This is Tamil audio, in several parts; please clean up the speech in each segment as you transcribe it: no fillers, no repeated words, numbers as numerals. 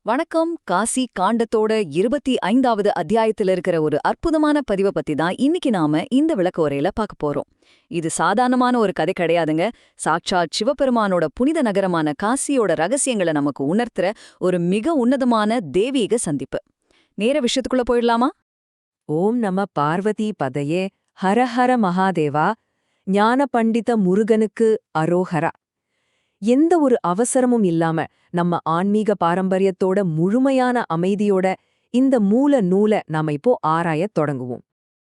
வணக்கம். காசி காண்டத்தோட 25வது அத்தியாயத்துல இருக்கிற ஒரு அற்புதமான பதிவை பத்தி தான் இன்னைக்கு நாம இந்த விளக்க உரையில பார்க்க போறோம். இது சாதாரணமான ஒரு கதை கிடையாதுங்க. சாட்சாத் சிவபெருமானோட புனித நகரமான காசியோட ரகசியங்களை நமக்கு உணர்த்துற ஒரு மிக உன்னதமான தெய்வீக சந்திப்பு. நேர விஷயத்துக்குள்ள போயிடலாமா? ஓம் நம பார்வதி பதையே ஹர ஹர மகாதேவா. ஞான பண்டித முருகனுக்கு அரோஹரா. எந்த ஒரு அவசரமும் இல்லாம நம்ம ஆன்மீக பாரம்பரியத்தோட முழுமையான அமைதியோட இந்த மூல நூலை நாம இப்போ ஆராயத் தொடங்குவோம்.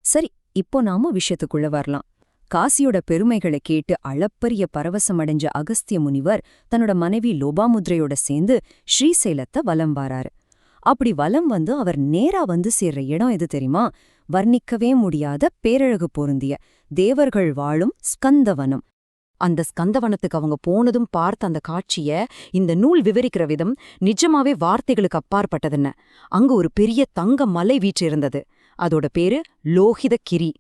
சரி, இப்போ நாம விஷயத்துக்குள்ள வரலாம். காசியோட பெருமைகளை கேட்டு அளப்பரிய பரவசமடைஞ்ச அகஸ்திய முனிவர் தன்னோட மனைவி லோபாமுத்ரையோட சேர்ந்து ஸ்ரீசைலத்தை வலம் வாராரு. அப்படி வலம் வந்து அவர் நேரா வந்து சேர்ற இடம் எது தெரியுமா? வர்ணிக்கவே முடியாத பேரழகு பொருந்திய தேவர்கள் வாழும் ஸ்கந்தவனம். அந்த ஸ்கந்தவனத்துக்கு அவங்க போனதும் பார்த்த அந்த காட்சிய இந்த நூல் விவரிக்கிற விதம் நிஜமாவே வார்த்தைகளுக்கு அப்பாற்பட்டதுன்னு. அங்க ஒரு பெரிய தங்க மலை வீற்று இருந்தது. அதோட பேரு லோஹிதகிரி.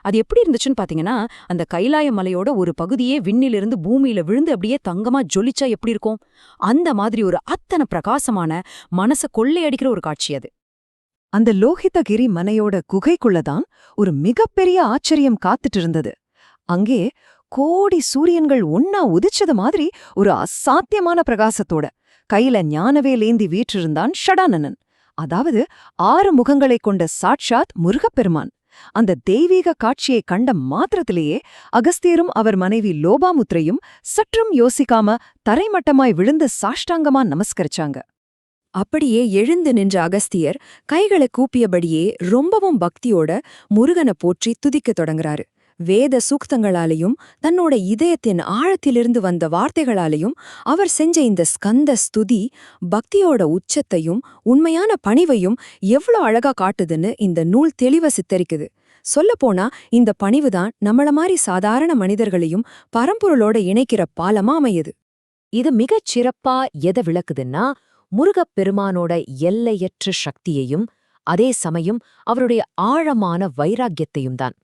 அது எப்படி இருந்துச்சுன்னு பாத்தீங்கன்னா, அந்த கைலாய மலையோட ஒரு பகுதியே விண்ணிலிருந்து பூமியில விழுந்து அப்படியே தங்கமா ஜொலிச்சா எப்படி இருக்கும், அந்த மாதிரி ஒரு அத்தனை பிரகாசமான மனச கொள்ளையடிக்கிற ஒரு காட்சி அது. அந்த லோஹிதகிரி மனையோட குகைக்குள்ளதான் ஒரு மிகப்பெரிய ஆச்சரியம் காத்துட்டு இருந்தது. அங்கே கோடி சூரியன்கள் ஒன்னா உதிச்சது மாதிரி ஒரு அசாத்தியமான பிரகாசத்தோட கையில ஞானவேலேந்தி வீற்றிருந்தான் ஷடானனன். அதாவது 6 முகங்களைக் கொண்ட சாட்சாத் முருகப்பெருமான். அந்த தெய்வீக காட்சியை கண்ட மாத்திரத்திலேயே அகஸ்தியரும் அவர் மனைவி லோபாமுத்ரையும் சற்றும் யோசிக்காம தரைமட்டமாய் விழுந்து சாஷ்டாங்கமா நமஸ்கரிச்சாங்க. அப்படியே எழுந்து நின்ற அகஸ்தியர் கைகளை கூப்பியபடியே ரொம்பவும் பக்தியோட முருகனை போற்றி துதிக்கத் தொடங்குறாரு. வேத சூக்தங்களாலேயும் தன்னோட இதயத்தின் ஆழத்திலிருந்து வந்த வார்த்தைகளாலேயும் அவர் செஞ்ச இந்த ஸ்கந்த ஸ்துதி பக்தியோட உச்சத்தையும் உண்மையான பணிவையும் எவ்வளோ அழகா காட்டுதுன்னு இந்த நூல் தெளிவ சித்தரிக்குது. சொல்லப்போனா இந்த பணிவுதான் நம்மள மாதிரி சாதாரண மனிதர்களையும் பரம்பொருளோட இணைக்கிற பாலமா அமையுது. இது மிகச் சிறப்பா எதை விளக்குதுன்னா, முருகப்பெருமானோட எல்லையற்ற சக்தியையும் அதே சமயம் அவருடைய ஆழமான வைராக்கியத்தையும் தான்.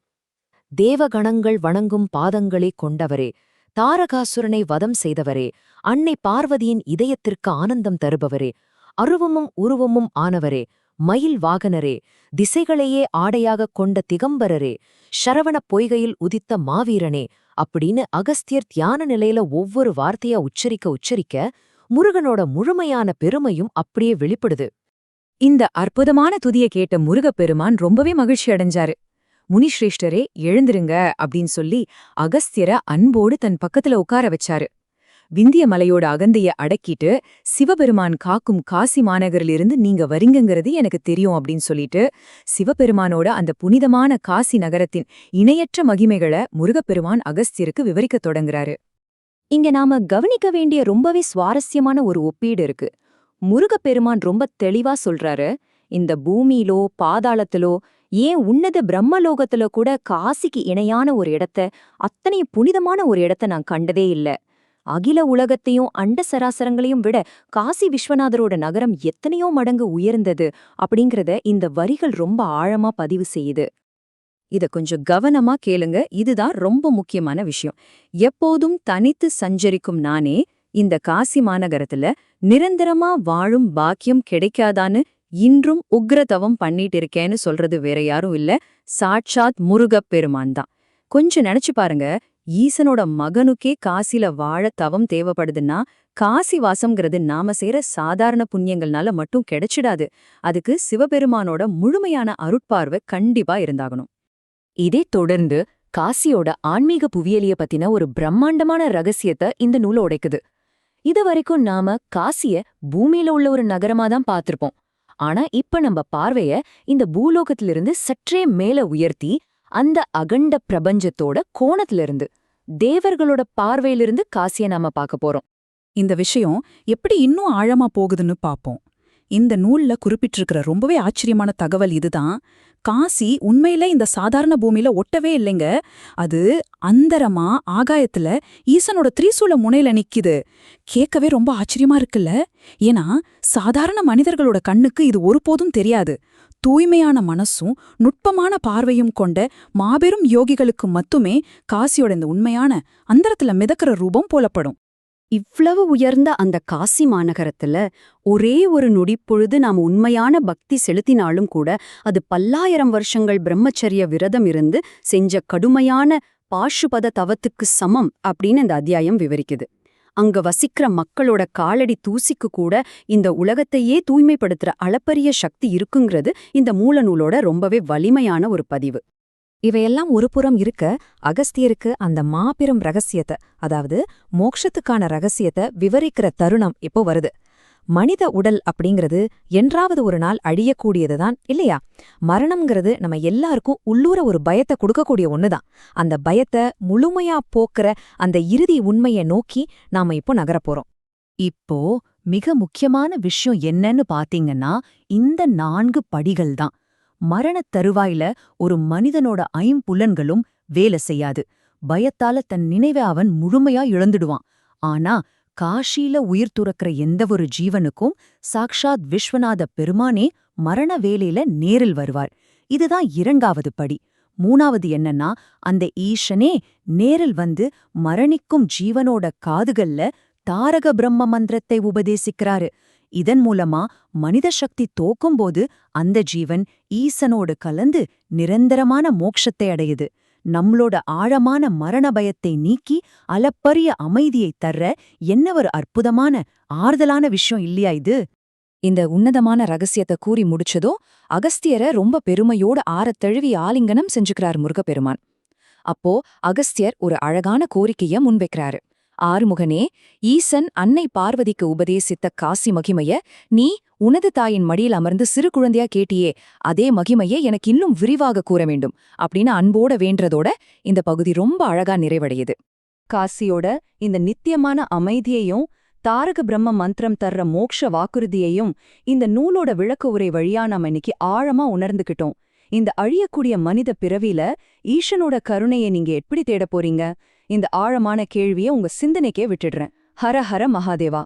தேவகணங்கள் வணங்கும் பாதங்களே கொண்டவரே, தாரகாசுரனை வதம் செய்தவரே, அன்னை பார்வதியின் இதயத்திற்கு ஆனந்தம் தருபவரே, அருவமும் உருவமும் ஆனவரே, மயில் வாகனரே, திசைகளையே ஆடையாகக் கொண்ட திகம்பரரே, சரவணப் பொய்கையில் உதித்த மாவீரனே அப்படின்னு அகஸ்தியர் தியான நிலையில ஒவ்வொரு வார்த்தையா உச்சரிக்க முருகனோட முழுமையான பெருமையும் அப்படியே வெளிப்படுது. இந்த அற்புதமான துதியை கேட்ட முருகப்பெருமான் ரொம்பவே மகிழ்ச்சி அடைஞ்சாரு. முனிஸ்ரேஷ்டரே எழுந்திருங்க அப்படின்னு சொல்லி அகஸ்தியரை அன்போடு தன் பக்கத்துல உட்கார வச்சாரு. விந்திய மலையோட அகந்தைய அடக்கிட்டு, சிவபெருமான் காக்கும் காசி மாநகரிலிருந்து நீங்க வரீங்கங்கிறது எனக்கு தெரியும் அப்படின்னு சொல்லிட்டு சிவபெருமானோட அந்த புனிதமான காசி நகரத்தின் இணையற்ற மகிமைகளை முருகப்பெருமான் அகஸ்தியருக்கு விவரிக்கத் தொடங்குறாரு. இங்க நாம கவனிக்க வேண்டிய ரொம்பவே சுவாரஸ்யமான ஒரு ஒப்பீடு இருக்கு. முருகப்பெருமான் ரொம்ப தெளிவா சொல்றாரு, இந்த பூமியிலோ பாதாளத்திலோ ஏன் உன்னத பிரம்மலோகத்துல கூட காசிக்கு இணையான ஒரு இடத்த, அத்தனை புனிதமான ஒரு இடத்த நான் கண்டதே இல்ல. அகில உலகத்தையும் அண்ட சராசரங்களையும் விட காசி விஸ்வநாதரோட நகரம் எத்தனையோ மடங்கு உயர்ந்தது அப்படிங்கறத இந்த வரிகள் ரொம்ப ஆழமா பதிவு செய்யுது. இத கொஞ்சம் கவனமா கேளுங்க, இதுதான் ரொம்ப முக்கியமான விஷயம். எப்போதும் தனித்து சஞ்சரிக்கும் நானே இந்த காசி மாநகரத்துல நிரந்தரமா வாழும் பாக்கியம் கிடைக்காதான்னு இன்றும் உக்ரதவம் பண்ணிட்டு இருக்கேன்னு சொல்றது வேற யாரும் இல்ல, சாட்சாத் முருகப்பெருமான் தான். கொஞ்சம் நினைச்சு பாருங்க, ஈசனோட மகனுக்கே காசில வாழ தவம் தேவைப்படுதுன்னா, காசி வாசம்ங்கிறது நாம செய்யற சாதாரண புண்ணியங்கள்னால மட்டும் கிடைச்சிடாது. அதுக்கு சிவபெருமானோட முழுமையான அருட்பார்வை கண்டிப்பா இருந்தாகணும். இதே தொடர்ந்து காசியோட ஆன்மீக புவியியலிய பத்தின ஒரு பிரம்மாண்டமான ரகசியத்தை இந்த நூல உடைக்குது. இதுவரைக்கும் நாம காசிய பூமியில உள்ள ஒரு நகரமா தான் பார்த்திருப்போம். ஆனா இப்ப நம்ம பார்வைய இந்த பூலோகத்திலிருந்து சற்றே மேல உயர்த்தி அந்த அகண்ட பிரபஞ்சத்தோட கோணத்திலிருந்து, தேவர்களோட பார்வையிலிருந்து காசிய நாம பார்க்க போறோம். இந்த விஷயம் எப்படி இன்னும் ஆழமா போகுதுன்னு பாப்போம். இந்த நூல்ல குறிப்பிட்டிருக்கிற ரொம்பவே ஆச்சரியமான தகவல் இதுதான். காசி உண்மையில இந்த சாதாரண பூமியில ஒட்டவே இல்லைங்க. அது அந்தரமா ஆகாயத்துல ஈசனோட திரிசூல முனையில நிக்குது. கேட்கவே ரொம்ப ஆச்சரியமா இருக்குல்ல? ஏன்னா சாதாரண மனிதர்களோட கண்ணுக்கு இது ஒருபோதும் தெரியாது. தூய்மையான மனசும் நுட்பமான பார்வையும் கொண்ட மாபெரும் யோகிகளுக்கு மட்டுமே காசியோட இந்த உண்மையான அந்தரத்துல மிதக்கிற ரூபம் போலப்படும். இவ்வளவு உயர்ந்த அந்த காசி மாநகரத்துல ஒரே ஒரு நொடிப்பொழுது நாம் உண்மையான பக்தி செலுத்தினாலும் கூட அது பல்லாயிரம் வருஷங்கள் பிரம்மச்சரிய விரதம் இருந்து செஞ்ச கடுமையான பாஷுபத தவத்துக்கு சமம் அப்படின்னு இந்த அத்தியாயம் விவரிக்குது. அங்க வசிக்கிற மக்களோட காலடி தூசிக்கு கூட இந்த உலகத்தையே தூய்மைப்படுத்துற அளப்பரிய சக்தி இருக்குங்கிறது இந்த மூலநூலோட ரொம்பவே வலிமையான ஒரு பதிவு. இவையெல்லாம் ஒருபுறம் இருக்க, அகஸ்தியருக்கு அந்த மாபெரும் ரகசியத்தை, அதாவது மோட்சத்துக்கான ரகசியத்தை விவரிக்கிற தருணம் இப்போ வருது. மனித உடல் அப்படிங்கிறது என்றாவது ஒரு நாள் அழியக்கூடியதுதான் இல்லையா? மரணம்ங்கிறது நம்ம எல்லாருக்கும் உள்ளூர ஒரு பயத்தை கொடுக்கக்கூடிய ஒண்ணுதான். அந்த பயத்தை முழுமையா போக்குற அந்த இறுதி உண்மையை நோக்கி நாம இப்போ நகரப்போறோம். இப்போ மிக முக்கியமான விஷயம் என்னன்னு பாத்தீங்கன்னா, இந்த 4 படிகள் தான். மரணத் தருவாயில ஒரு மனிதனோட ஐம்புலன்களும் வேலை செய்யாது. பயத்தால தன் நினைவை அவன் முழுமையா இழந்துடுவான். ஆனா காஷியில உயிர் துறக்கிற எந்தவொரு ஜீவனுக்கும் சாக்ஷாத் விஸ்வநாத பெருமானே மரண வேலையில நேரில் வருவார். இதுதான் 2வது படி. 3வது என்னன்னா, அந்த ஈஷனே நேரில் வந்து மரணிக்கும் ஜீவனோட காதுகள்ல தாரக பிரம்ம மந்திரத்தை உபதேசிக்கிறாரு. இதன் மூலமா மனித சக்தி தோக்கும்போது அந்த ஜீவன் ஈசனோடு கலந்து நிரந்தரமான மோட்சத்தை அடையுது. நம்மளோட ஆழமான மரண பயத்தை நீக்கி அளப்பரிய அமைதியை தர்ற என்ன ஒரு அற்புதமான ஆறுதலான விஷயம் இல்லையா இது? இந்த உன்னதமான ரகசியத்தை கூறி முடிச்சதோ அகஸ்தியரை ரொம்ப பெருமையோட ஆறத்தழுவி ஆலிங்கனம் செஞ்சுக்கிறார் முருகப்பெருமான். அப்போ அகஸ்தியர் ஒரு அழகான கோரிக்கைய முன்வைக்கிறாரு. ஆறுமுகனே, ஈசன் அன்னை பார்வதிக்கு உபதேசித்த காசி மகிமைய நீ உனது தாயின் மடியில் அமர்ந்து சிறு குழந்தையா கேட்டியே, அதே மகிமையை எனக்கு இன்னும் விரிவாக கூற வேண்டும் அப்படின்னு அன்போட வேண்டதோட இந்த பகுதி ரொம்ப அழகா நிறைவடையுது. காசியோட இந்த நித்தியமான அமைதியையும் தாரக பிரம்ம மந்திரம் தர்ற மோக்ஷ வாக்குறுதியையும் இந்த நூலோட விளக்க உரை வழியா நாம இன்னைக்கு ஆழமா உணர்ந்துகிட்டோம். இந்த அழியக்கூடிய மனித பிறவியில ஈசனோட கருணையை நீங்க எப்படி தேட போறீங்க? இந்த ஆழமான கேள்வியை உங்க சிந்தனைக்கே விட்டுடுறேன். ஹர ஹர மகாதேவா.